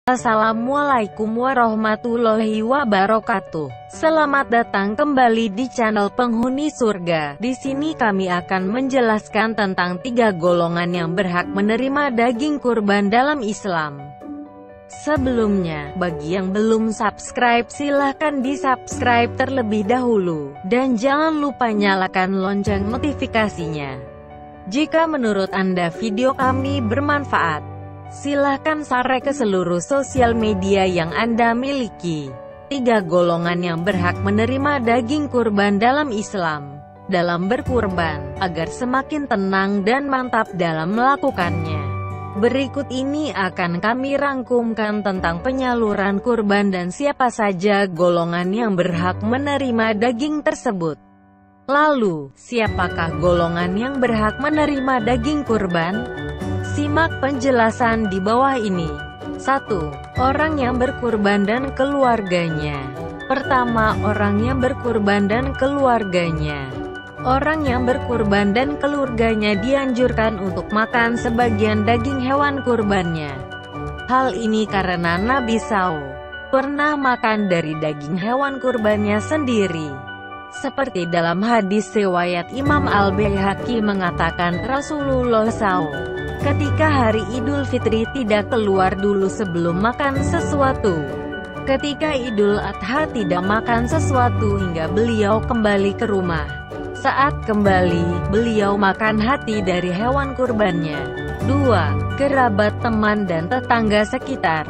Assalamualaikum warahmatullahi wabarakatuh. Selamat datang kembali di channel Penghuni Surga. Di sini kami akan menjelaskan tentang 3 golongan yang berhak menerima daging kurban dalam Islam. Sebelumnya, bagi yang belum subscribe silahkan di-subscribe terlebih dahulu. Dan jangan lupa nyalakan lonceng notifikasinya. Jika menurut Anda video kami bermanfaat, silahkan share ke seluruh sosial media yang Anda miliki. 3 golongan yang berhak menerima daging kurban dalam Islam. Dalam berkurban, agar semakin tenang dan mantap dalam melakukannya. Berikut ini akan kami rangkumkan tentang penyaluran kurban dan siapa saja golongan yang berhak menerima daging tersebut. Lalu, siapakah golongan yang berhak menerima daging kurban? Simak penjelasan di bawah ini. 1. Orang yang berkurban dan keluarganya. Pertama, orang yang berkurban dan keluarganya. Orang yang berkurban dan keluarganya dianjurkan untuk makan sebagian daging hewan kurbannya. Hal ini karena Nabi SAW pernah makan dari daging hewan kurbannya sendiri. Seperti dalam hadis riwayat Imam Al-Baihaqi mengatakan Rasulullah SAW, ketika hari Idul Fitri tidak keluar dulu sebelum makan sesuatu. Ketika Idul Adha tidak makan sesuatu hingga beliau kembali ke rumah. Saat kembali, beliau makan hati dari hewan kurbannya. 2. Kerabat, teman dan tetangga sekitar.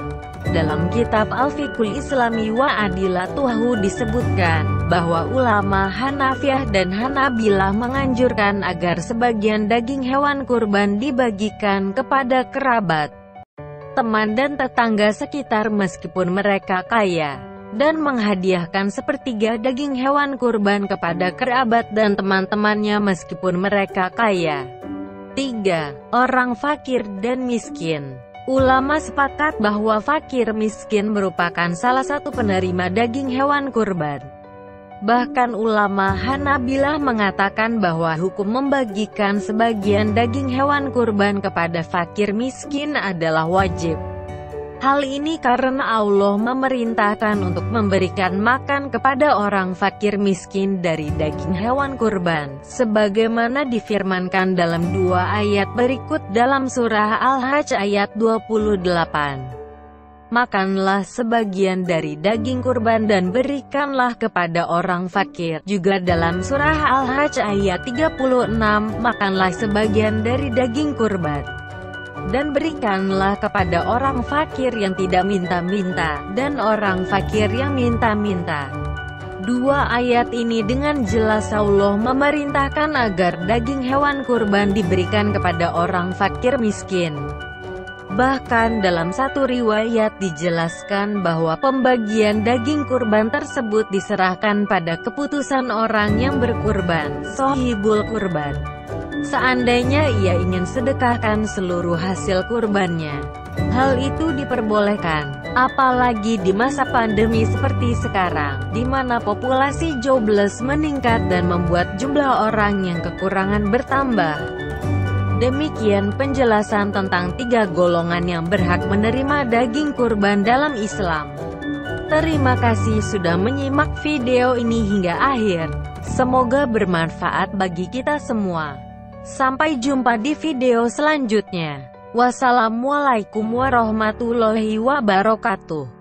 Dalam kitab Al-Fiqhul Islami wa Adilatuhu disebutkan bahwa ulama Hanafiyah dan Hanabilah menganjurkan agar sebagian daging hewan kurban dibagikan kepada kerabat, teman dan tetangga sekitar meskipun mereka kaya, dan menghadiahkan sepertiga daging hewan kurban kepada kerabat dan teman-temannya meskipun mereka kaya. 3. Orang fakir dan miskin. Ulama sepakat bahwa fakir miskin merupakan salah satu penerima daging hewan kurban. Bahkan ulama Hanabilah mengatakan bahwa hukum membagikan sebagian daging hewan kurban kepada fakir miskin adalah wajib. Hal ini karena Allah memerintahkan untuk memberikan makan kepada orang fakir miskin dari daging hewan kurban, sebagaimana difirmankan dalam 2 ayat berikut dalam surah Al-Hajj ayat 28. Makanlah sebagian dari daging kurban dan berikanlah kepada orang fakir. Juga dalam surah Al-Hajj ayat 36, makanlah sebagian dari daging kurban dan berikanlah kepada orang fakir yang tidak minta-minta, dan orang fakir yang minta-minta. 2 ayat ini dengan jelas Allah memerintahkan agar daging hewan kurban diberikan kepada orang fakir miskin. Bahkan dalam satu riwayat dijelaskan bahwa pembagian daging kurban tersebut diserahkan pada keputusan orang yang berkurban, sohibul kurban. Seandainya ia ingin sedekahkan seluruh hasil kurbannya, hal itu diperbolehkan. Apalagi di masa pandemi seperti sekarang, di mana populasi jobless meningkat dan membuat jumlah orang yang kekurangan bertambah. Demikian penjelasan tentang 3 golongan yang berhak menerima daging kurban dalam Islam. Terima kasih sudah menyimak video ini hingga akhir. Semoga bermanfaat bagi kita semua. Sampai jumpa di video selanjutnya. Wassalamualaikum warahmatullahi wabarakatuh.